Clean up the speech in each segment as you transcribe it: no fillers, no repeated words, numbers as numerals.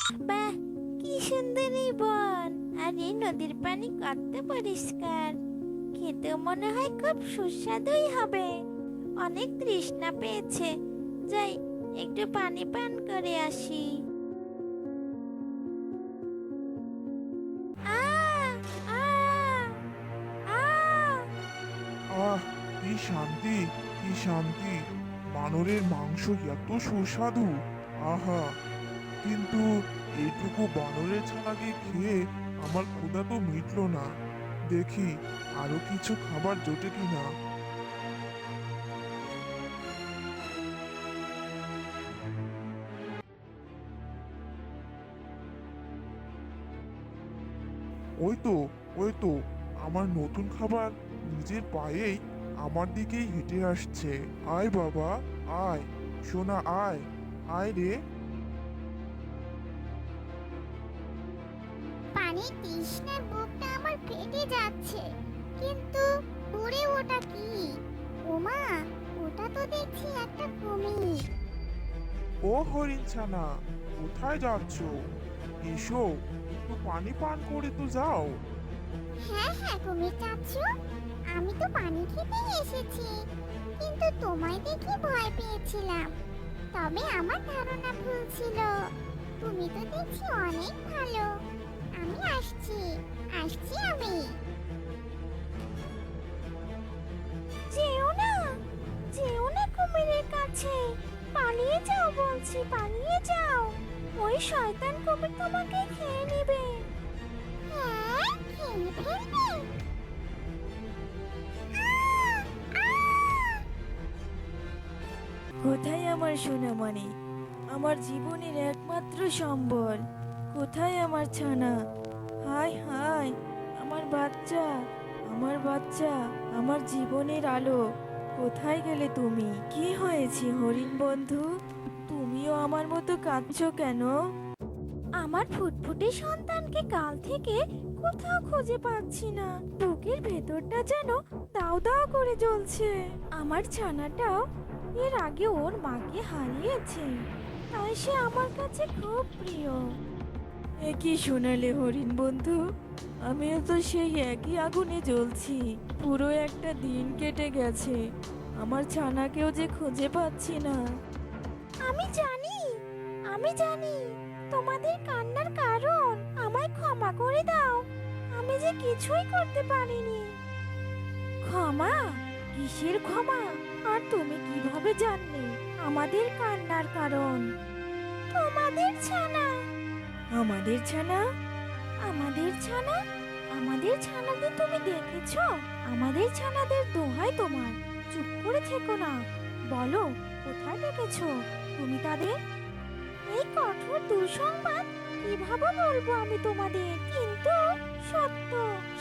বাহ, কি সুন্দর এই বন! আর এই নদীর পানি কত পরিষ্কার। খেতেও মনে হয় খুব সুস্বাদুই হবে। অনেক তৃষ্ণা পেয়েছে, যাই একটু পানি পান করে আসি। আ আ আ আহ, কি শান্তি, কি শান্তি! বানরের মাংস এত সুস্বাদু! আহা! কিন্তু এইটুকু বানরের ছানাকে খেয়ে আমার ক্ষুধা তো মিটলো না। দেখি আরো কিছু খাবার জোটে কিনা। ওই তো, ওই তো, আমার নতুন খাবার নিজের পায়েই আমার দিকেই হেঁটে আসছে। আয় বাবা, আয়, সোনা আয়, আয় রে। পানির তৃষ্ণায় বুকটা আমার ফেটে যাচ্ছে, কিন্তু দূরে ওটা কি? ওমা, ওটা তো দেখছি একটা কুমির। ও হরিণ ছানা, কোথায় যাচ্ছ? এসো, একটু পানি পান করে তো যাও। হ্যাঁ হ্যাঁ কুমির চাচ্ছু, আমি তো পানি খেতেই এসেছি, কিন্তু তোমায় দেখে ভয় পেয়েছিলাম। তবে আমার ধারণা ভুল ছিল, তুমি তো দেখছি অনেক ভালো। আমি আসছি, আসছি আমি। যেও না, যেও না কুমিরের কাছে। পালিয়ে যাও বলছি, পালিয়ে যাও। ওই শয়তান কুমির তোমাকে খেয়ে নেবে। হ্যাঁ, খেয়ে ফেলবে? আহ! আহ! কোথায় আমার সোনামণি, আমার জীবনের একমাত্র সম্বল? কোথায় আমার ছানা? হায় হায়, আমার বাচ্চা, আমার বাচ্চা, আমার জীবনের আলো! কোথায় গেলে তুমি? কি হয়েছে হরিণ বন্ধু? তুমিও আমার মতো কাঁদছো কেন? আমার ফুটফুটে সন্তানকে কাল থেকে কোথাও খুঁজে পাচ্ছি না। বুকের ভেতরটা যেন দাও দাও করে জ্বলছে। আমার ছানাটাও এর আগে ওর মাকে হারিয়েছে, তাই সে আমার কাছে খুব প্রিয়। এ কি শোনালে হরিণ বন্ধু? আমিও তো সেই একই আগুনে জ্বলছি। পুরো একটা দিন কেটে গেছে, আমার ছানাকেও যে খুঁজে পাচ্ছি না। আমি জানি, আমি জানি তোমাদের কান্নার কারণ। আমায় ক্ষমা করে দাও, আমি যে কিছুই করতে পারিনি। ক্ষমা? কিসের ক্ষমা? আর তুমি কিভাবে জানলে আমাদের কান্নার কারণ? তোমাদের ছানা। আমাদের ছানা? আমাদের ছানা? আমাদের ছানাদের তুমি দেখেছো? আমাদের ছানাদের দোহাই তোমার, চুপ করে থেকো না। বলো, কোথায় দেখেছো তুমি তাদের? এই কঠোর দুঃসংবাদ কিভাবে বলবো আমি তোমাদের? কিন্তু সত্য,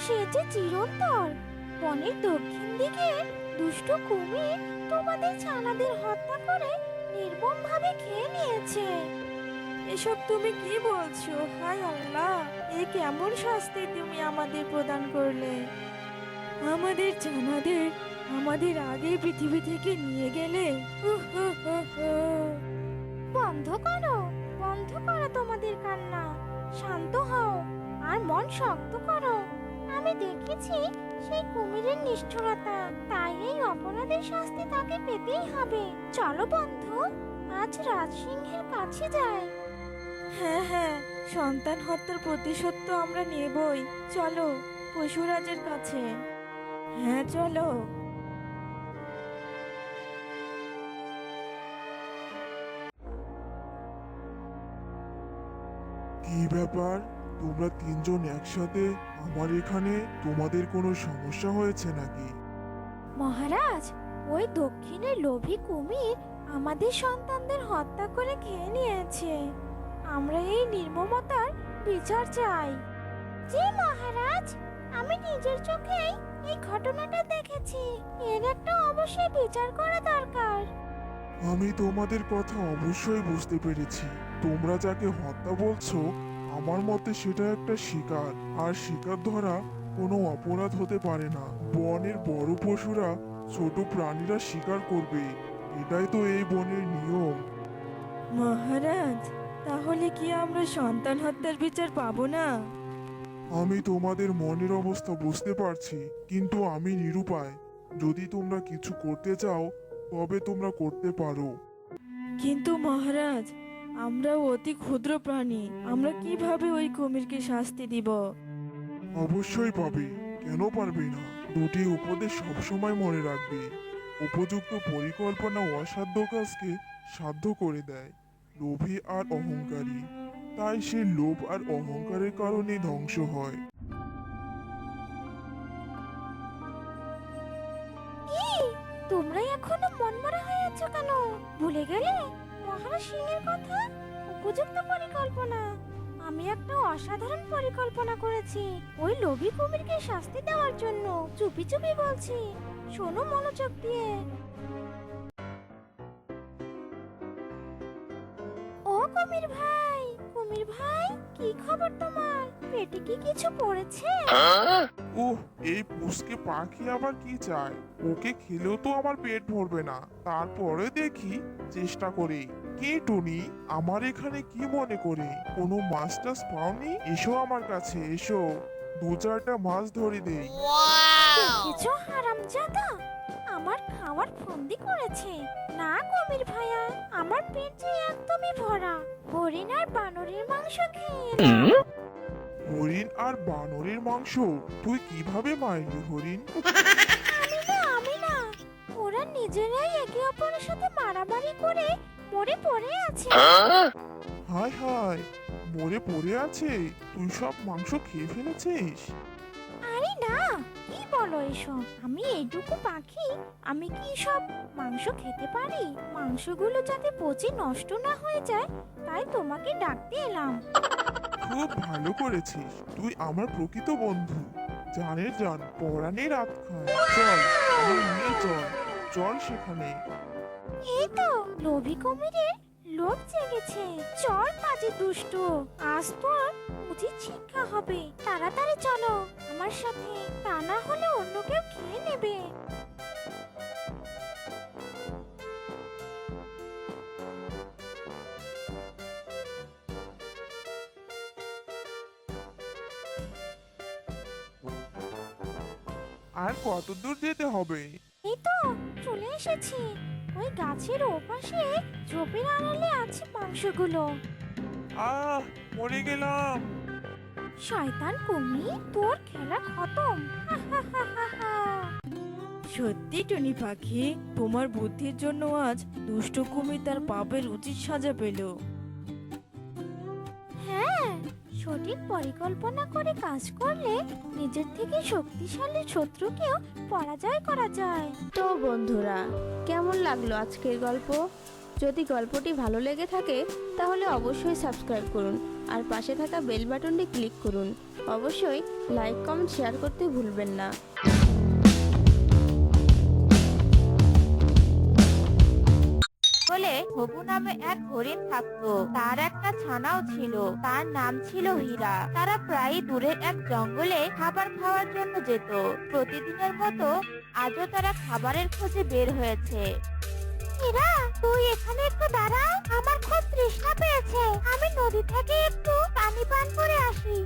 সে যে চিরন্তর। বনের দক্ষিণ দিকে দুষ্ট কুমির তোমাদের ছানাদের হত্যা করে নির্মমভাবে খেয়ে নিয়েছে। এসব তুমি কি বলছো? হায় আল্লাহ, এ কেমন শাস্তি তুমি আমাদের প্রদান করলে? আমাদের জানাদের আমাদের আগে পৃথিবী থেকে নিয়ে গেলে। উহ, উহ, উহ, উহ। বন্ধ করো, বন্ধ করো তোমাদের কান্না। শান্ত হও আর মন শক্ত করো। আমি দেখেছি সেই কুমিরের নিষ্ঠুরতা, তাই এই অপরাধের শাস্তি তাকে পেতেই হবে। চলো বন্ধু, আজ রাজসিংহের কাছে যাই। হ্যাঁ হ্যাঁ, সন্তান হত্যার প্রতিশোধ তো আমরা নেবই। চলো পশুরাজের কাছে। হ্যাঁ চলো। কি ব্যাপার, তোমরা তিনজন একসাথে আমার এখানে? তোমাদের কোনো সমস্যা হয়েছে নাকি? মহারাজ, ওই দক্ষিণের লোভী কুমির আমাদের সন্তানদের হত্যা করে খেয়ে নিয়েছে। আমরা এই নির্মমতার বিচার চাই। জি মহারাজ, আমি নিজের চোখেই এই ঘটনাটা দেখেছি। এর একটা অবশ্যই বিচার করা দরকার। আমি তোমাদের কথা অবশ্যই বুঝতে পেরেছি। তোমরা যাকে হত্যা বলছো, আমার মতে সেটা একটা শিকার। আর শিকার ধরা কোনো অপরাধ হতে পারে না। বনের বড় পশুরা ছোট প্রাণীরা শিকার করবে, এটাই তো এই বনের নিয়ম। মহারাজ, তাহলে কি আমরা আমরা সন্তান হত্যার বিচার পাবো না? আমি তোমাদের মনের অবস্থা বুঝতে পারছি, কিন্তু আমি নিরুপায়। যদি তোমরা কিছু করতে চাও তবে তোমরা করতে পারো। কিন্তু মহারাজ, আমরা অতি ক্ষুদ্র প্রাণী, আমরা কিভাবে ওই কুমিরকে শাস্তি দিব? অবশ্যই পাবে, কেন পারবে না? দুটি উপদেশ সবসময় মনে রাখবে। উপযুক্ত পরিকল্পনা অসাধ্য কাজকে সাধ্য করে দেয়। লোভী আর অহংকারী, তাই সে লোভ আর অহংকারের কারণে ধ্বংস হয়। কি তোমরা এখনো মনমরা হয়ে আছো কেন? ভুলে গেলে মহারাজ সিংহের কথা? উপযুক্ত পরিকল্পনা, আমি একটা অসাধারণ পরিকল্পনা করেছি ওই লোভী কুমিরকে শাস্তি দেওয়ার জন্য। চুপি চুপি বলছি, শোনো মনোযোগ দিয়ে। ও কুমির ভাই, কুমির ভাই, কি খবর তোমার? পেটে কি কিছু পড়েছে? ওহ, এই পুষকে পাখি আবার কি চায়? ওকে খেলেও তো আমার পেট ভরবে না, তারপরে দেখি চেষ্টা করে। কে টুনি? আমার এখানে কি মনে করে? কোনো মাছ টাছ পাওনি? এসো আমার কাছে, এসো, দু চারটা মাছ ধরে দেই। দেখেছো হারামজাদা, আমার খাওয়ার ফন্দি করেছে। না কুমির ভাইয়া, আমার পেট যে একদমই ভরা। হরিণ আর বানরের মাংস খেয়ে এলাম। হরিণ আর বানরের মাংস? তুই কিভাবে মারলি হরিণ? আমি না, ওরা নিজেরাই একে অপরের সাথে মারামারি করে মরে পড়ে আছে। হায় হায়, মরে পড়ে আছে? তুই সব মাংস খেয়ে ফেলেছিস? আরে না, কি বলো এসব? আমি এইটুকু পাখি, আমি কি সব মাংস খেতে পারি? মাংসগুলো যাতে পচে নষ্ট না হয়ে যায়, তাই তোমাকে ডাকতে এলাম। খুব ভালো করেছিস, তুই আমার প্রকৃত বন্ধু। জানের জান, পরাণের আত্মা। চল, আমায় নিয়ে চল, চল সেখানে। এই তো লোভী কুমিরের লোভ জেগেছে। চল পাজি দুষ্ট, আজ তোর উচিত শিক্ষা হবে। তাড়াতাড়ি চলো আমার সাথে, তা না হলে অন্য কেউ খেয়ে নেবে। আর কত দূর যেতে হবে? এই তো চলে এসেছি। ওই গাছের ওপাশে ঝোপের আড়ালে আছে মাংসগুলো। আহ, মরে গেলাম। শয়তান কুমির, তোর খেলা খতম। সত্যি টুনি পাখি, তোমার বুদ্ধির জন্য আজ দুষ্ট কুমির তার পাপের উচিত সাজা পেল। হ্যাঁ, সঠিক পরিকল্পনা করে কাজ করলে নিজের থেকে শক্তিশালী শত্রুকেও পরাজয় করা যায়। তো বন্ধুরা, কেমন লাগলো আজকের গল্প? যদি গল্পটি ভালো লেগে থাকে তাহলে অবশ্যই সাবস্ক্রাইব করুন আর পাশে থাকা বেল বাটনটি ক্লিক করুন। অবশ্যই লাইক কমেন্ট শেয়ার করতে ভুলবেন না। বলে হবু নামে এক হরিণ থাকতো। তার একটা ছানাও ছিল, তার নাম ছিল হীরা। তারা প্রায় দূরের এক জঙ্গলে খাবার খাওয়ার জন্য যেত। প্রতিদিনের মতো আজও তারা খাবারের খোঁজে বের হয়েছে। হীরা, তুই এখানে একটু দাঁড়া, আমার খুব তৃষ্ণা পেয়েছে। আমি নদী থেকে একটু পানি পান করে আসি।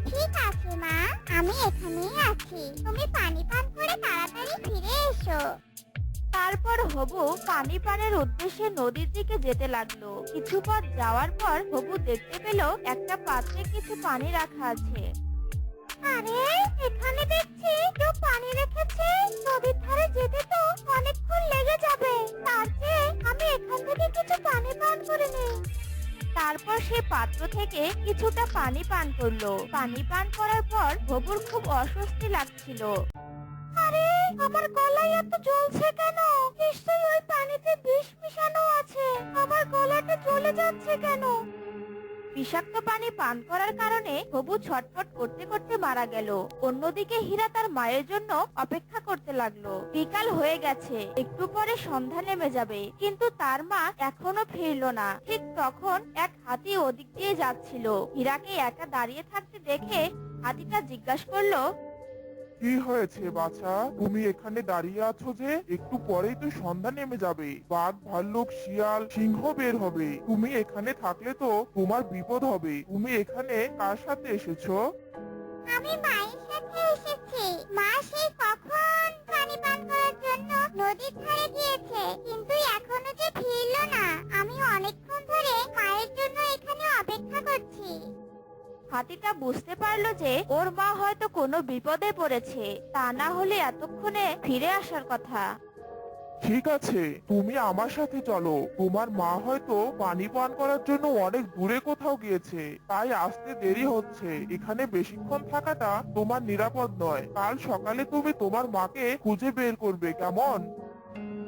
ঠিক আছে মা, আমি এখানেই আছি। তুমি পানি পান করে তাড়াতাড়ি ফিরে এসো। তারপর হবু পানি পানের উদ্দেশ্যে নদীর দিকে যেতে লাগলো। কিছু পথ যাওয়ার পর হবু দেখতে পেল একটা পাত্রে কিছু পানি রাখা আছে। আরে, এখানে দেখছি কেউ পানি রেখেছে। নদীর ধারে যেতে তো অনেকক্ষণ লেগে যাবে। তার চেয়ে আমি এখান থেকে কিছু পানি পান করে নিই। তারপর সে পাত্র থেকে কিছুটা পানি পান করলো। পানি পান করার পর হবুর খুব অস্বস্তি লাগছিল। আরে, আমার গলায় এত জ্বলছে কেন? নিশ্চয়ই ওই পানিতে বিষ মিশানো আছে। আমার গলাটা জ্বলে যাচ্ছে কেন? বিষাক্ত পানি পান করার কারণে হবু ছটফট করতে করতে মারা গেল। অন্যদিকে হীরা তার মায়ের জন্য অপেক্ষা করতে লাগলো। বিকাল হয়ে গেছে, একটু পরে সন্ধ্যা নেমে যাবে, কিন্তু তার মা এখনো ফিরলো না। ঠিক তখন এক হাতি ওদিক দিয়ে যাচ্ছিল। হীরাকে একা দাঁড়িয়ে থাকতে দেখে হাতিটা জিজ্ঞাসা করলো, কি হয়েছে বাছা, তুমি এখানে দাঁড়িয়ে আছো যে? একটু পরেই তো সন্ধ্যা নেমে যাবে, বাঘ ভাল্লুক শিয়াল সিংহ বের হবে, তুমি এখানে থাকলে তো তোমার বিপদ হবে। তুমি এখানে কার সাথে এসেছো? আমি মায়ের সাথে এসেছি। মা সেই কখন পানি পান করার জন্য নদীর ধারে গিয়েছে, কিন্তু এখনো যে ফিরলো না। আমি অনেকক্ষণ ধরে মায়ের জন্য এখানে অপেক্ষা করছি। হাতিটা বুঝতে পারলো যে ওর মা হয়তো কোনো বিপদে পড়েছে, তা না হলে এতক্ষণে ফিরে আসার কথা। ঠিক আছে, তুমি আমার সাথে চলো। তোমার মা হয়তো পানি পান করার জন্য অনেক দূরে কোথাও গিয়েছে, তাই আসতে দেরি হচ্ছে। এখানে বেশিক্ষণ থাকাটা তোমার নিরাপদ নয়। কাল সকালে তুমি তোমার মাকে খুঁজে বের করবে, কেমন?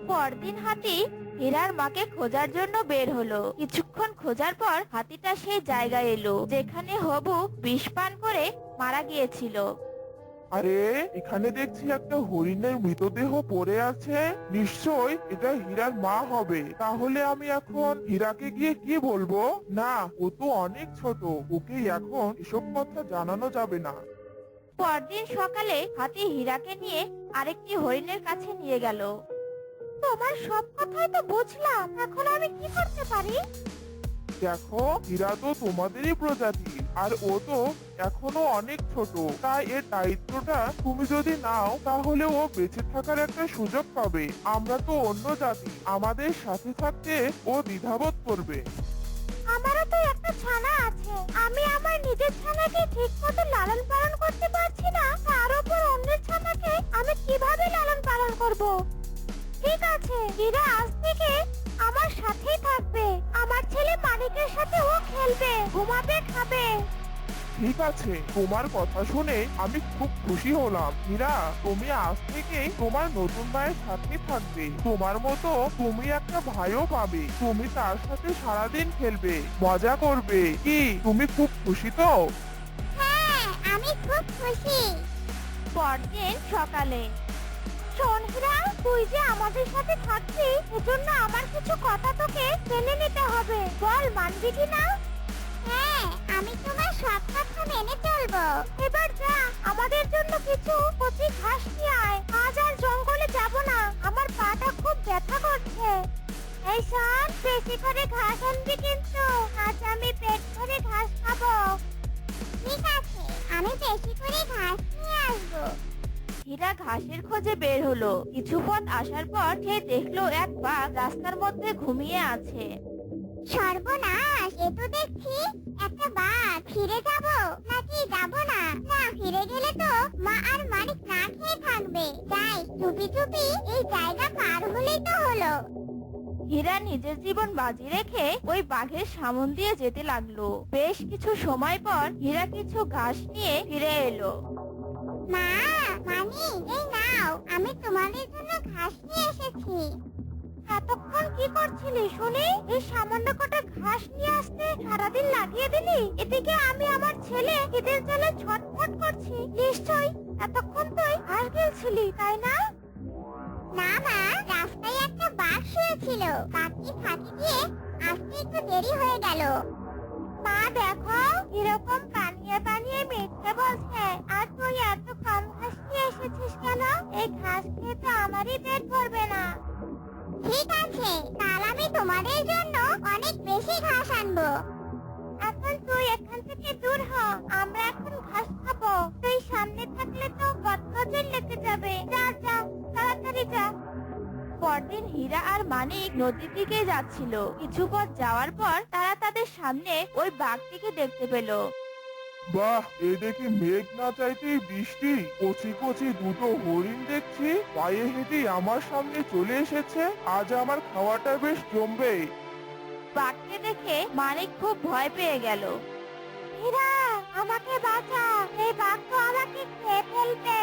পরদিন হাতি হীরার মাকে খোঁজার জন্য বের হলো। কিছুক্ষণ খোঁজার পর হাতিটা সেই জায়গায় এলো যেখানে হবু বিষ পান করে মারা গিয়েছিল। আরে, এখানে দেখছি একটা হরিণের মৃতদেহ পড়ে আছে। নিশ্চয় এটা হীরার মা হবে। তাহলে আমি এখন হীরাকে গিয়ে কি বলবো? না, ও তো অনেক ছোট, ওকে এখন এসব কথা জানানো যাবে না। পরদিন সকালে হাতি হীরাকে নিয়ে আরেকটি হরিণের কাছে নিয়ে গেল। তোমার সব কথাই তো বুঝলাম, এখন আমি কি করতে পারি? দেখো, হীরা তো তোমাদেরই প্রজাতি, আর ও তো এখনো অনেক ছোট। তাই এর দায়িত্বটা তুমি যদি নাও তাহলে ও বেঁচে থাকার একটা সুযোগ পাবে। আমরা তো অন্য জাতি, আমাদের সাথে থাকতে ও দ্বিধাবোধ করবে। আমারও তো একটা ছানা আছে। আমি আমার নিজের ছানাকে ঠিক মতো লালন পালন করতে পারছি না, তার উপর অন্যের ছানাকে আমি কিভাবে লালন পালন করব? ঠিক আছে, হীরা আজ থেকে আমার সাথেই থাকবে। আমার ছেলে মানিকের সাথে ও খেলবে, ঘুমাবে, খাবে। ঠিক আছে, তোমার কথা শুনে আমি খুব খুশি হলাম। হীরা, তুমি আজ থেকে তোমার নতুন ভাইয়ের সাথে থাকবে। তোমার মতো তুমি একটা ভাইও পাবে। তুমি তার সাথে সারাদিন খেলবে, মজা করবে। কি তুমি খুব খুশি তো? হ্যাঁ, আমি খুব খুশি। পরদিন সকালে শোন হীরা, তুই যে আমাদের সাথে থাকবি, এজন্য আমার কিছু কথা তোকে মেনে নিতে হবে। বল, মানবি কি না? হ্যাঁ, আমি তোমার সব কথা মেনে চলবো। এবার যা, আমাদের জন্য কিছু কচি ঘাস নিয়ে আয়। আজ আর জঙ্গলে যাব না, আমার পাটা খুব ব্যথা করছে। এই শোন, বেশি করে ঘাস আনবি কিন্তু। আজ আমি পেট ভরে ঘাস খাবো। ঠিক আছে, আমি বেশি করে ঘাস নিয়ে আসবো। হীরা ঘাসের খোঁজে বের হলো। কিছু পথ আসার পর সে দেখলো এক বাঘ রাস্তার মধ্যে ঘুমিয়ে আছে। সর্বনাশ, এ তো দেখছি একটা বাঘ। ফিরে যাব নাকি যাব না? না, ফিরে গেলে তো মা আর মানিক না খেয়ে থাকবে। যাই, চুপি চুপি এই জায়গা পার হলেই তো হলো। হীরা নিজের জীবন বাজি রেখে ওই বাঘের সামন দিয়ে যেতে লাগলো। বেশ কিছু সময় পর হীরা কিছু ঘাস নিয়ে ফিরে এলো। মা, মানি, এই নাও, আমি তোমাদের জন্য ঘাস নিয়ে এসেছি। এতক্ষণ কি করছিলি শুনি? এই সামান্য কটা ঘাস নিয়ে আসতে সারাদিন লাগিয়ে দিলি। এদিকে আমি আমার ছেলে ঈদের জ্বালা ছটফট করছি। নিশ্চয়ই এতক্ষণ তুই ঘাস গেলছিলি, তাই না? না মা, রাস্তায় একটা বাঘ শুয়েছিল। বাঘকে ফাঁকি দিয়ে আসতে একটু দেরি হয়ে গেল। মা দেখো, এরকম বানিয়ে বানিয়ে মিথ্যে বলছে। আর তুই এত কম ঘাস নিয়ে এসেছিস কেন? এই ঘাস খেয়ে তো আমারই পেট ভরবে না। ঠিক আছে, কাল আমি তোমাদের জন্য অনেক বেশি ঘাস আনবো। এখন তুই এখান থেকে দূর হ, আমরা এখন ঘাস খাবো। তুই সামনে থাকলে তো বদনজর লেগে যাবে। যা যা, তাড়াতাড়ি যা। পরদিন হীরা আর মানিক নদীর দিকে যাচ্ছিল। কিছু পথ যাওয়ার পর তারা তাদের সামনে ওই বাঘটিকে দেখতে পেল। বাহ, এ দেখি মেঘ না চাইতেই বৃষ্টি। কচি কচি দুটো হরিণ দেখছি পায়ে হেঁটে আমার সামনে চলে এসেছে। আজ আমার খাওয়াটা বেশ জমবে। বাঘকে দেখে মানিক খুব ভয় পেয়ে গেল। হীরা, আমাকে বাঁচা, এই বাঘ তো আমাকে খেয়ে ফেলবে।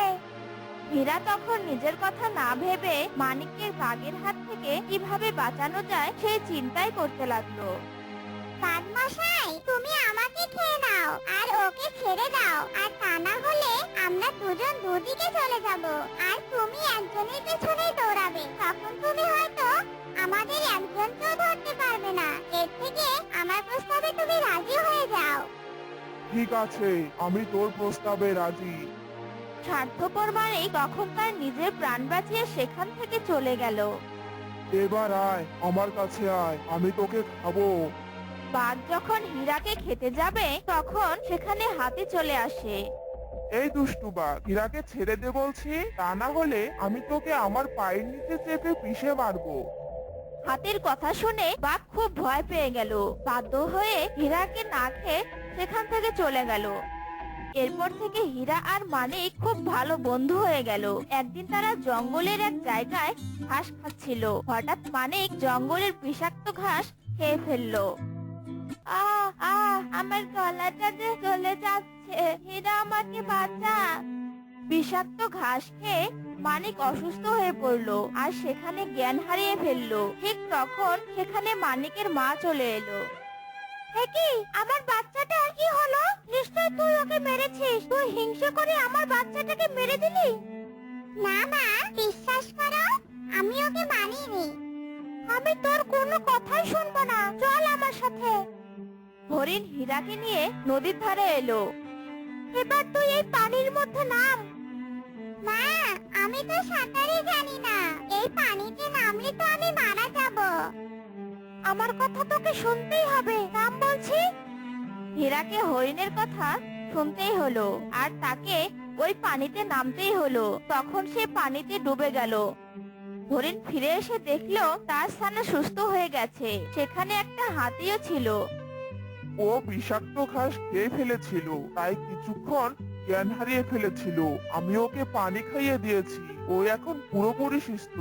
হীরা তখন নিজের কথা না ভেবে মানিককে বাঘের হাত থেকে কিভাবে বাঁচানো যায় সেই চিন্তাই করতে লাগলো। বাঘমশাই, তুমি আমাকে খেয়ে নাও আর ওকে ছেড়ে দাও। আর তা না হলে আমরা দুজন দুদিকে চলে যাব, আর তুমি একজনের পেছনেই দৌড়াবে। তখন তুমি হয়তো আমাদের একজনকেও ধরতে পারবে না। এর থেকে আমার প্রস্তাবে তুমি রাজি হয়ে যাও। ঠিক আছে, আমি তোর প্রস্তাবে রাজি। স্বার্থপর মানিক তখন তার নিজের প্রাণ বাঁচিয়ে সেখান থেকে চলে গেল। এবার আয়, আমার কাছে আয়, আমি তোকে খাবো। বাঘ যখন হীরাকে খেতে যাবে তখন সেখানে হাতি চলে আসে। এই দুষ্টু বাঘ, হীরাকে ছেড়ে দে বলছি, তা না হলে আমি তোকে আমার পায়ের নিচে চেপে পিষে মারবো। হাতির কথা শুনে বাঘ খুব ভয় পেয়ে গেল। বাধ্য হয়ে হীরাকে না খেয়ে সেখান থেকে চলে গেল। এরপর থেকে হীরা আর মানিক খুব ভালো বন্ধু হয়ে গেল। একদিন তারা জঙ্গলের এক জায়গায় ঘাস খাচ্ছিল। হঠাৎ মানিক জঙ্গলের বিষাক্ত ঘাস খেয়ে ফেললো। আমার গলাটা যে চলে যাচ্ছে, হীরা আমাকে বাঁচা। বিষাক্ত ঘাস খেয়ে মানিক অসুস্থ হয়ে পড়লো আর সেখানে জ্ঞান হারিয়ে ফেললো। ঠিক তখন সেখানে মানিকের মা চলে এলো। কি আমার বাচ্চাটা কি হলো? নিশ্চয় তুই ওকে মেরেছিস। তুই হিংসা করে আমার বাচ্চাটাকে মেরে দিলি। না মা, বিশ্বাস করো, আমি ওকে মারিনি। আমি তোর কোনো কথাই শুনবো না, চল আমার সাথে। হরিণ হীরাকে নিয়ে নদীর ধারে এলো। এবার তুই এই পানির মধ্যে নাম। মা, আমি তো সাঁতারই জানি না, এই পানিতে নামলে তো আমি মারা যাব। আমার কথা তোকে শুনতেই হবে, নাম বলছি। হীরাকে হরিণের কথা শুনতেই হলো আর তাকে ওই পানিতে নামতেই হলো। তখন সে পানিতে ডুবে গেল। হরিণ ফিরে এসে দেখলো তার স্থানে সুস্থ হয়ে গেছে। সেখানে একটা হাতিও ছিল। ও বিষাক্ত ঘাস খেয়ে ফেলেছিল, তাই কিছুক্ষণ জ্ঞান হারিয়ে ফেলেছিল। আমি ওকে পানি খাইয়ে দিয়েছি, ও এখন পুরোপুরি সুস্থ।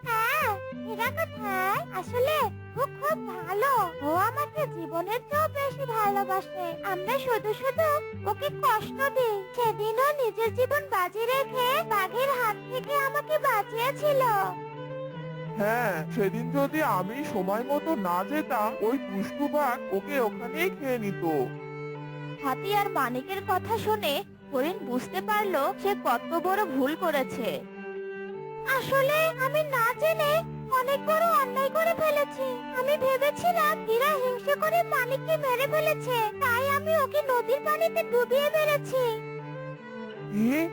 হ্যাঁ, হীরা কোথায়? আসলে ও খুব ভালো, ও আমাকে জীবনের চেয়েও বেশি ভালোবাসে। আমরা শুধু শুধু ওকে কষ্ট দিই। সেদিনও নিজের জীবন বাজি রেখে বাঘের হাত থেকে আমাকে বাঁচিয়েছিল। হ্যাঁ, সেদিন যদি আমি সময় মতো না যেতাম, ওই দুষ্টু বাঘ ওকে ওখানেই খেয়ে নিত। হাতি আর মানিকের কথা শুনে হরিণ বুঝতে পারলো সে কত বড় ভুল করেছে। আসলে আমি না জেনে অনেক বড় অন্যায় করে ফেলেছি। আমি ভেবেছিলাম হীরা হিংসা করে মানিককে মেরে ফেলেছে, তাই আমি ওকে নদীর পানিতে ডুবিয়ে মেরেছি।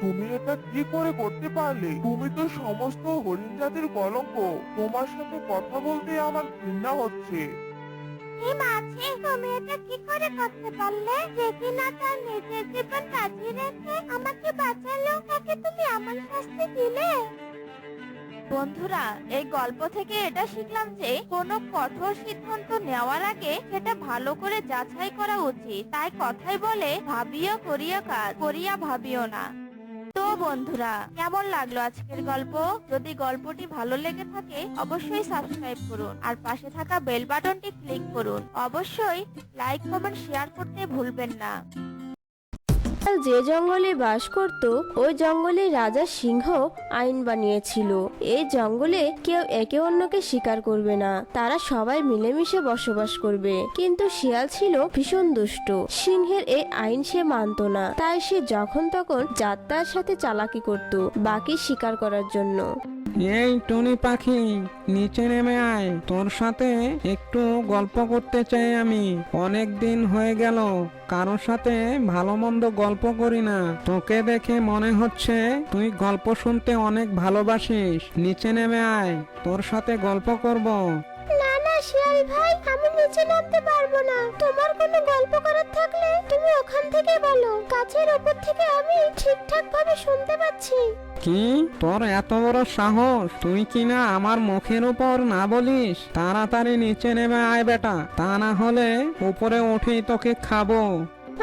তুমি এটা কি করে করতে পারলে? তুমি তো সমস্ত হরিণ জাতির কলঙ্ক। তোমার সাথে কথা বলতে আমার ঘৃণা হচ্ছে। এই মাঝে তুমি এটা কি করে করতে পারলে? যে কিনা তার নিজের জীবন বাজি রেখে আমাকে বাঁচালো, তাকে তুমি আমার শাস্তি দিলে। বন্ধুরা, এই গল্প থেকে এটা শিখলাম যে কোনো কঠোর সিদ্ধান্ত নেওয়ার আগে সেটা ভালো করে যাচাই করা উচিত। তাই কথাই বলে, ভাবিও করিয়া কাজ, করিয়া ভাবিও না। তো বন্ধুরা, কেমন লাগলো আজকের গল্প? যদি গল্পটি ভালো লেগে থাকে অবশ্যই সাবস্ক্রাইব করুন আর পাশে থাকা বেল বাটনটি ক্লিক করুন। অবশ্যই লাইক, কমেন্ট, শেয়ার করতে ভুলবেন না। যে জঙ্গলে বাস করত ওই জঙ্গলে রাজা সিংহ আইন বানিয়েছিল, এই জঙ্গলে কেউ একে অন্যকে শিকার করবে না, তারা সবাই মিলেমিশে বসবাস করবে। কিন্তু শিয়াল ছিল ভীষণ দুষ্ট, সিংহের এই আইন সে মানত না, তাই সে যখন তখন যাত্রার সাথে চালাকি করত বাকি শিকার করার জন্য। এই টুনি পাখি, নিচে নেমে আয়, তোর সাথে একটু গল্প করতে চাই আমি। অনেক দিন হয়ে গেল কারোর সাথে ভালো মন্দ গল্প করি না। তোকে দেখে মনে হচ্ছে তুই গল্প শুনতে অনেক ভালোবাসিস। নিচে নেমে আয়, তোর সাথে গল্প করব। না না শিয়াল ভাই, আমি নিচে নামতে পারবো না। তোমার কোনো গল্প করার থাকলে তুমি ওখান থেকে বলো, গাছের উপর থেকে আমি ঠিকঠাক ভাবে শুনতে পাচ্ছি। কি তোর এত বড় সাহস, তুই কিনা আমার মুখের উপর না বলিস? তাড়াতাড়ি নিচে নেমে আয় বেটা, তা না হলে উপরে উঠেই তোকে খাবো।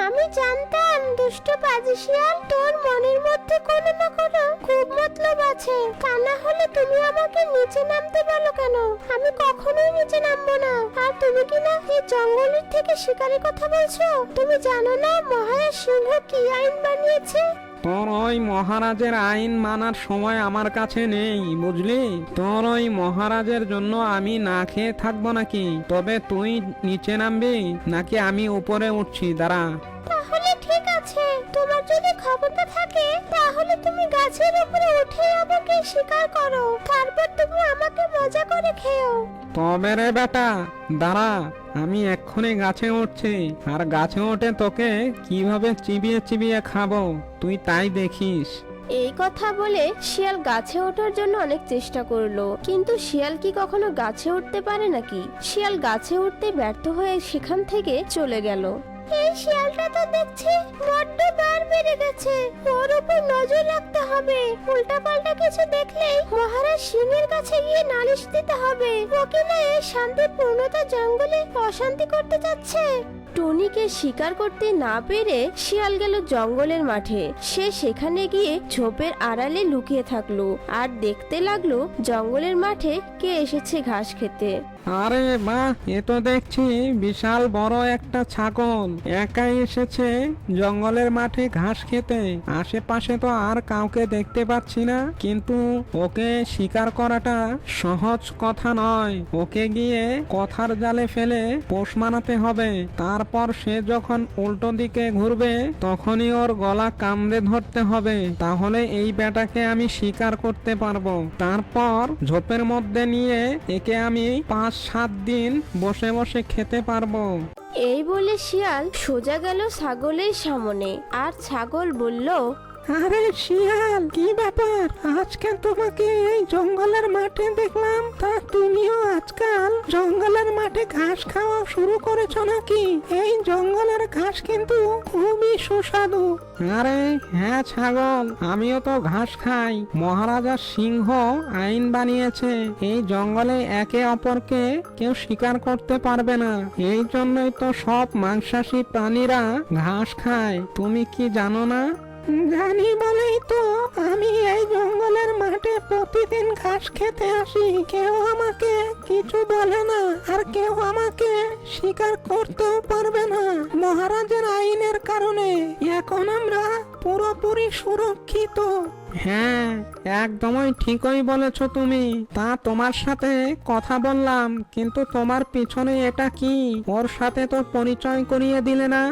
আমি জানতাম দুষ্ট পাজি শিয়াল, তোর মনের মধ্যে কোনো না কোনো খুব মতলব আছে। তা না হলে তুমি আমাকে নিচে নামতে বলো কেন? আমি কখনোই নিচে নামবো না। আর তুমি কি না এই জঙ্গলের থেকে শিকারের কথা বলছো? তুমি জানো না মহারাজ সিংহ কি আইন বানিয়েছে? তোর ওই মহারাজের আইন মানার সময় আমার কাছে নেই, বুঝলি? তোর ওই মহারাজের জন্য আমি না খেয়ে থাকবো নাকি? তবে তুই নিচে নামবি নাকি আমি উপরে উঠছি? দাঁড়া। তাহলে ঠিক আছে, তোমার যদি ক্ষমতা থাকে তাহলে তুমি গাছের উপরে উঠে আমাকে শিকার করো, তারপর তুমি আমাকে মজা করে খেও। তবে রে বেটা, দাঁড়া, আমি এক্ষুনি গাছে উঠছি, আর গাছে উঠে তোকে কিভাবে চিবিয়ে চিবিয়ে খাবো তুই তাই দেখিস। এই কথা বলে শিয়াল গাছে ওঠার জন্য অনেক চেষ্টা করলো, কিন্তু শিয়াল কি কখনো গাছে উঠতে পারে নাকি? শিয়াল গাছে উঠতে ব্যর্থ হয়ে সেখান থেকে চলে গেল। এই শিয়ালটা তো দেখছি বড্ড বার বেড়ে গেছে, ওর উপর নজর রাখতে হবে। উল্টাপাল্টা কিছু দেখলেই মহারাজ সিংহের কাছে গিয়ে নালিশ দিতে হবে। ওকে না এই শান্তিপূর্ণতা জঙ্গলে অশান্তি করতে যাচ্ছে। টুনিকে শিকার করতে না পেরে শিয়াল গেল জঙ্গলের মাঠে। সে সেখানে গিয়ে ঝোপের আড়ালে লুকিয়ে থাকলো আর দেখতে লাগলো জঙ্গলের মাঠে কে এসেছে ঘাস খেতে। আরে বাহ, এ তো দেখছি বিশাল বড় একটা ছাগল একাই এসেছে জঙ্গলের মাঠে ঘাস খেতে। আশেপাশে তো আর কাউকে দেখতে পাচ্ছি না, কিন্তু ওকে শিকার করাটা সহজ কথা নয়। ওকে গিয়ে কথার জালে ফেলে পোষ মানাতে হবে, তারপর সে যখন উল্টো দিকে ঘুরবে তখনই ওর গলা কামড়ে ধরতে হবে, তাহলে এই বেটাকে আমি শিকার করতে পারবো। তারপর ঝোপের মধ্যে নিয়ে একে আমি 5-7 দিন বসে বসে খেতে পারবো। এই বলে শিয়াল সোজা গেল ছাগলের সামনে, আর ছাগল বলল, আরে শিয়াল, কি ব্যাপার? আজকে তোমাকে এই জঙ্গলের মাঠে দেখলাম, তা তুমিও আজকাল জঙ্গলের মাঠে ঘাস খাওয়া শুরু করেছো নাকি? এই জঙ্গলের ঘাস কিন্তু খুবই সুস্বাদু। আরে হ্যাঁ ছাগল, আমিও তো ঘাস খাই। মহারাজা সিংহ আইন বানিয়েছে এই জঙ্গলে একে অপরকে কেউ শিকার করতে পারবে না, এই জন্যই তো সব মাংসাশী প্রাণীরা ঘাস খায়। তুমি কি জানো না? জানি বলেই তো আমি এই জঙ্গলের মাঠে প্রতিদিন ঘাস খেতে আসি। কেউ আমাকে কিছু বলে না, আর কেউ আমাকে শিকার করতেও পারবে না। মহারাজের আইনের কারণে এখন আমরা পুরোপুরি সুরক্ষিত। হ্যাঁ, একদমই ঠিকই বলেছো তুমি। তা তোমার সাথে কথা বললাম, কিন্তু তোমার পিছনে এটা কি? ওর সাথে তো পরিচয় করিয়ে দিলে না।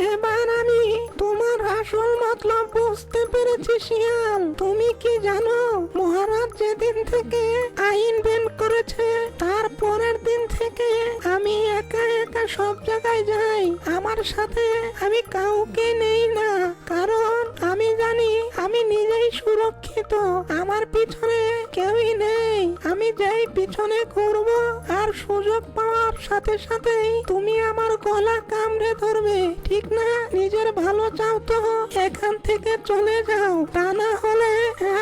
এবার আমি তোমার আসল মতলব বুঝতে পেরেছি শিয়াল। তুমি কি জানো, মহারাজ যেদিন থেকে আইন বের করেছে তার পরের দিন থেকে আমি একা একা সব জায়গায় যাই। আমার সাথে আমি কাউকে নেই না, কারণ আমি জানি আমি নিজেই সুরক্ষিত। আমার পিছনে কেউই নেই। আমি যাই পিছনে ঘুরবো, আর সুযোগ পাওয়ার সাথে সাথেই তুমি আমার গলা কামড়ে ধরবে, ঠিক না? নিজের ভালো চাও তো এখান থেকে চলে যাও, তা না হলে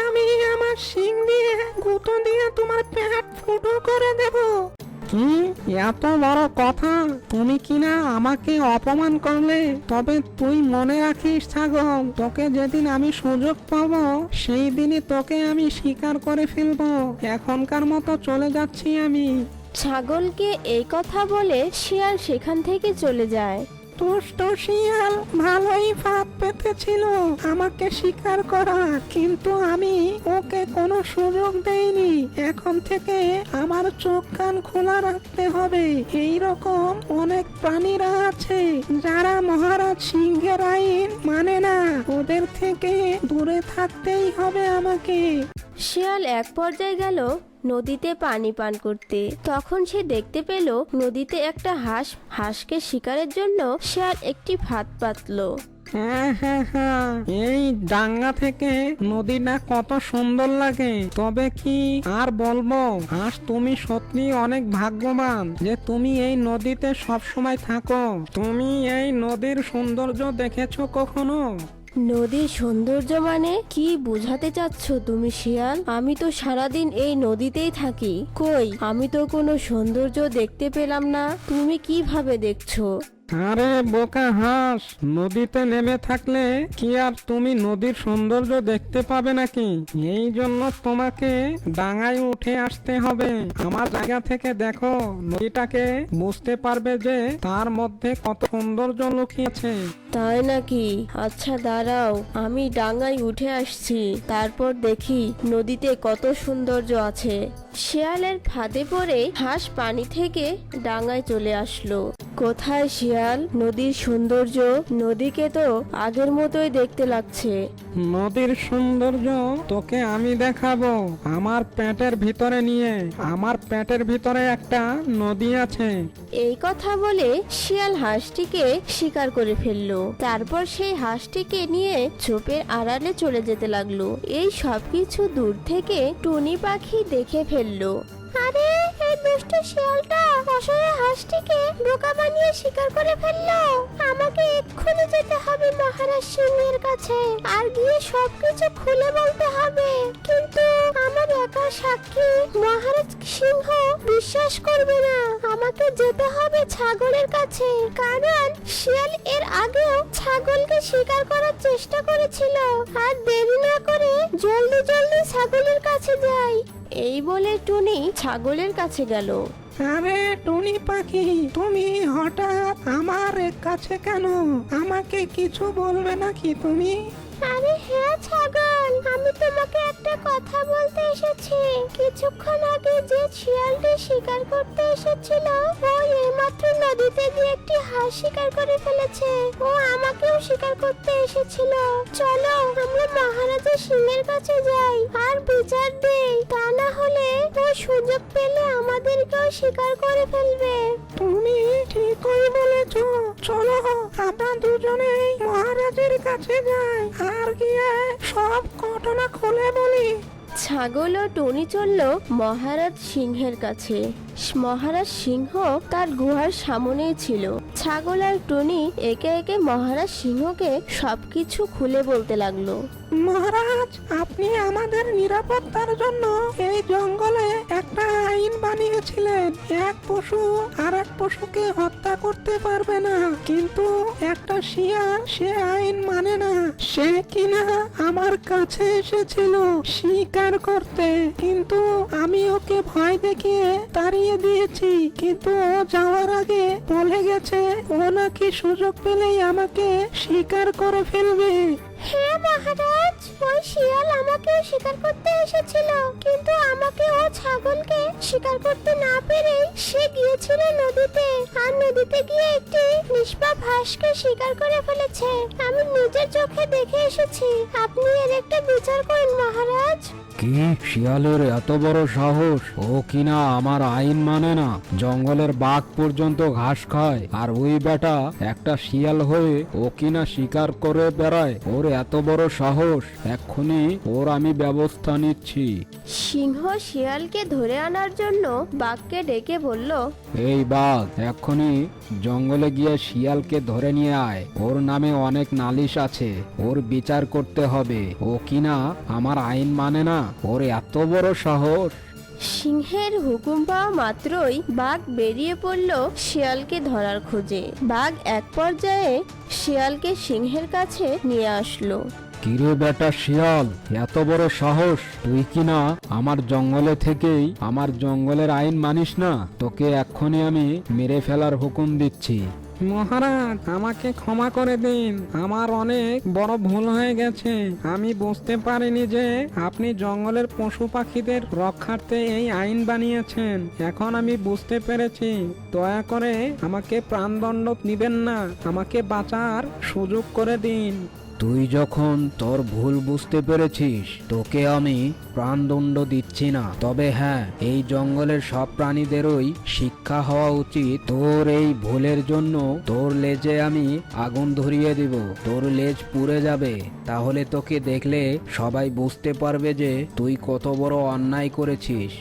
আমি আমার শিং দিয়ে গুঁতো দিয়ে তোমার পেট ফুটো করে দেব। কি এত বড় কথা? তুমি কিনা আমাকে অপমান করলে? তবে তুই মনে রাখিস ছাগল, তোকে যেদিন আমি সুযোগ পাবো সেই দিনই তোকে আমি শিকার করে ফেলবো। এখনকার মতো চলে যাচ্ছি আমি। ছাগলকে এই কথা বলে শিয়াল সেখান থেকে চলে যায়। দুষ্ট শিয়াল ভালোই ফাঁদ পেতেছিল আমাকে শিকার করা, কিন্তু আমি ওকে কোনো সুযোগ দেইনি। এখন থেকে আমার চোখ কান খোলা রাখতে হবে। এই রকম অনেক প্রাণীরা আছে যারা মহারাজ সিংহের আইন মানে না, ওদের থেকে দূরে থাকতেই হবে আমাকে। শিয়াল এক পর্যায়ে গেল নদীতে পানি পান করতে। তখন সে দেখতে পেল নদীতে একটা হাঁসকে শিকারের জন্য শিয়াল একটি ফাঁদ পাতলো। হ্যাঁ হ্যাঁ হ্যাঁ, এই ডাঙ্গা থেকে নদীটা কত সুন্দর লাগে। তবে কি আর বলবো, হাঁস তুমি সত্যি অনেক ভাগ্যবান যে তুমি এই নদীতে সব সময় থাকো। তুমি এই নদীর সৌন্দর্য দেখেছো কখনো? নদীর সৌন্দর্য মানে কি বোঝাতে চাচ্ছ তুমি শিয়াল? আমি তো সারাদিন এই নদীতেই থাকি, কই আমি তো কোনো সৌন্দর্য দেখতে পেলাম না। তুমি কিভাবে দেখছো? আরে বোকা হাঁস, নদীতে নেমে থাকলে কি আর তুমি নদীর সৌন্দর্য দেখতে পাবে নাকি? এই জন্য তোমাকে ডাঙায় উঠে আসতে হবে। আমার জায়গা থেকে দেখো নদীটাকে, বুঝতে পারবে যে তার মধ্যে কত সৌন্দর্য লুকিয়েছে। তাই নাকি? আচ্ছা দাঁড়াও, আমি ডাঙায় উঠে আসছি, তারপর দেখি নদীতে কত সৌন্দর্য আছে। শিয়ালের ফাঁদে পড়ে হাঁস পানি থেকে ডাঙায় চলে আসলো। কোথায় শিয়াল? নদীর সৌন্দর্য? নদীকে তো আগের মতোই দেখতে লাগছে। নদীর সৌন্দর্য তোকে আমি দেখাবো আমার পেটের ভিতরে নিয়ে। আমার পেটের ভিতরে একটা নদী আছে। এই কথা বলে শিয়াল হাঁসটিকে শিকার করে ফেললো। তারপর সেই হাঁসটিকে নিয়ে ঝোপের আড়ালে চলে যেতে লাগলো। এই সবকিছু দূর থেকে টুনি পাখি দেখে ফেললো। আরে এই দুষ্ট শিয়ালটা অসহায় হাঁসটিকে বোকা বানিয়ে শিকার করে ফেললো। আমাকে এক্ষুনি যেতে হবে মহারাজ সিংহের কাছে আর গিয়ে সবকিছু খুলে বলতে হবে। কিন্তু আমার একা সাক্ষী মহারাজ সিংহ বিশ্বাস করবে না। আমাকে যেতে হবে ছাগলের কাছে, কারণ শিয়াল এর আগেও ছাগলকে শিকার করার চেষ্টা করেছিল। আর দেরি না করে জলদি জলদি ছাগলের কাছে যাই। এই বলে টুনি ছাগলের কাছে গেল। আরে টুনি পাখি, তুমি হঠাৎ আমার কাছে কেন? আমাকে কিছু বলবে নাকি তুমি? আরে হ্যাঁ ছাগল, আমি তোমাকে একটা কথা বলতে এসেছি। কিছুক্ষণ আগে যে শিয়ালটি শিকার করতে এসেছিল, ও এইমাত্র নদীতে গিয়ে একটি হাঁস শিকার করে ফেলেছে। ও আমাকেও শিকার করতে এসেছিল। চলো আমরা মহারাজা সিংহের কাছে যাই আর বিচার দেই, তা না হলে ও সুযোগ পেলে আমাদেরকেও শিকার করে ফেলবে। তুমি ঠিকই বলেছ। চলো আমরা দুজনেই মহারাজের কাছে যাই আর গিয়ে সব ঘটনা খুলে বলি। ছাগল ও টুনি চলল মহারাজ সিংহের কাছে। মহারাজ সিংহ তার গুহার সামনেই ছিল। ছাগল আর টুনি একে একে মহারাজ সিংহকে সবকিছু খুলে বলতে লাগলো। মহারাজ, আপনি আমাদের নিরাপত্তার জন্য এই জঙ্গলে একটা আইন বানিয়েছিলেন। এক পশু আর এক পশুকে হত্যা করতে পারবে না, কিন্তু একটা শিয়াল সে আইন মানে না। সে কিনা আমার কাছে এসেছিল শিকার করতে, কিন্তু আমি ওকে ভয় দেখিয়ে তাড়িয়ে দিয়েছি। কিন্তু ও যাওয়ার আগে বলে গেছে ও নাকি সুযোগ পেলেই আমাকে শিকার করে ফেলবে। হ্যাঁ মহারাজ, ওই শিয়াল আমাকেও শিকার করতে এসেছিল, কিন্তু আমাকে ও ছাগলকে শিকার করতে না পেরে সে গিয়েছিল নদীতে, আর নদীতে গিয়ে একটি নিষ্পাপ হাঁসকে শিকার করে ফেলেছে। আমি নিজের চোখে দেখে এসেছি। আপনি এর একটা বিচার করুন মহারাজ। কি শিয়ালের এত বড় সাহস! ও কিনা আমার আইন মানে না, জঙ্গলের বাঘ পর্যন্ত ঘাস খায়, আর ওই বেটা একটা শিয়াল হয়ে ও কিনা শিকার করে বেড়ায়। ওর এত বড় সাহস! এক্ষুনি ওর আমি ব্যবস্থা নিচ্ছি। সিংহ শিয়ালকে ধরে আনার জন্য বাঘকে ডেকে বলল, এই বাঘ, এক্ষুনি জঙ্গলে গিয়ে শিয়ালকে ধরে নিয়ে আয়। ওর নামে অনেক নালিশ আছে, ওর বিচার করতে হবে। ও কিনা আমার আইন মানে না, ওর এত বড় সাহস! সিংহের হুকুম পাওয়া মাত্রই বাঘ বেরিয়ে পড়ল শিয়ালকে ধরার খোঁজে। বাঘ এক পর্যায়ে শিয়ালকে সিংহের কাছে নিয়ে আসলো। কিরে বেটা শিয়াল, এত বড় সাহস! তুই কিনা আমার জঙ্গলে থেকেই আমার জঙ্গলের আইন মানিস না। তোকে এক্ষুনি আমি মেরে ফেলার হুকুম দিচ্ছি। মহারাজ, আমাকে ক্ষমা করে দিন। আমার অনেক বড় ভুল হয়ে গেছে। আমি বুঝতে পারিনি যে আপনি জঙ্গলের পশু পাখিদের রক্ষার্থে এই আইন বানিয়েছেন। এখন আমি বুঝতে পেরেছি। দয়া করে আমাকে প্রাণদণ্ড দিবেন না, আমাকে বাঁচার সুযোগ করে দিন। তুই যখন তোর ভুল বুঝতে পেরেছিস, তোকে আমি প্রাণদণ্ড দিচ্ছি না। তবে হ্যাঁ, এই জঙ্গলের সব প্রাণীদেরই শিক্ষা হওয়া উচিত। তোর এই ভুলের জন্য তোর লেজে আমি আগুন ধরিয়ে দিব। তোর লেজ পুড়ে যাবে। তাহলে তোকে দেখলে সবাই বুঝতে পারবে যে তুই কত বড় অন্যায় করেছিস।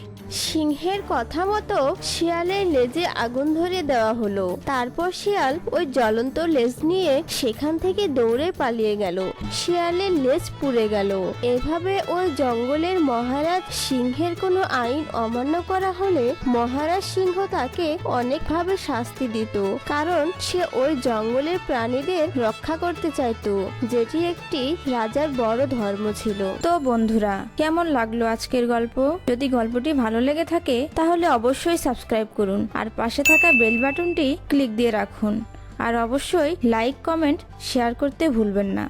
সিংহের কথা মতো শিয়ালের লেজে আগুন ধরিয়ে দেওয়া হলো। তারপর শিয়াল ওই জ্বলন্ত লেজ নিয়ে সেখান থেকে দৌড়ে পালিয়ে গেল। শিয়ালের লেজ পুড়ে গেল। এভাবে ওই জঙ্গলের মহারাজ সিংহের কোনো আইন অমান্য করা হলে মহারাজ সিংহ তাকে অনেকভাবে শাস্তি দিত, কারণ সে ওই জঙ্গলের প্রাণীদের রক্ষা করতে চাইতো, যেটি একটি রাজার বড় ধর্ম ছিল। তো বন্ধুরা, কেমন লাগলো আজকের গল্প? যদি গল্পটি ভালো লেগে থাকে তাহলে অবশ্যই সাবস্ক্রাইব করুন আর পাশে থাকা বেল বাটনটি ক্লিক দিয়ে রাখুন। আর অবশ্যই লাইক, কমেন্ট, শেয়ার করতে ভুলবেন না।